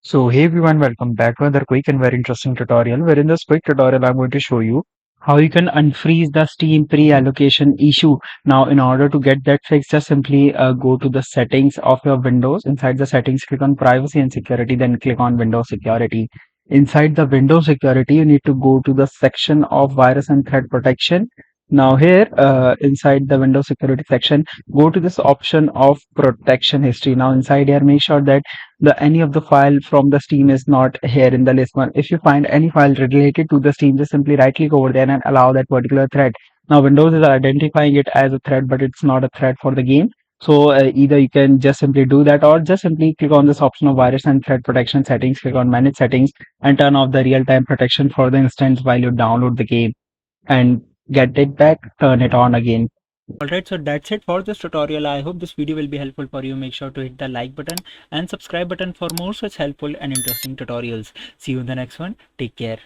So hey everyone, welcome back to another quick and very interesting tutorial where in this quick tutorial I'm going to show you how you can unfreeze the Steam pre-allocation issue. Now in order to get that fixed, just simply go to the settings of your Windows. Inside the settings, click on privacy and security, then click on Windows security. Inside the Windows security, you need to go to the section of virus and threat protection. Now here inside the Windows security section, go to this option of protection history. Now inside here, make sure that the any of the file from the Steam is not here in the list one. If you find any file related to the Steam, just simply right click over there and allow that particular thread. Now Windows is identifying it as a thread, but it's not a thread for the game. So either you can just simply do that or just simply click on this option of virus and threat protection settings, click on manage settings and turn off the real-time protection for the instance while you download the game and get it back, turn it on again. Alright, so that's it for this tutorial. I hope this video will be helpful for you. Make sure to hit the like button and subscribe button for more such helpful and interesting tutorials. See you in the next one. Take care.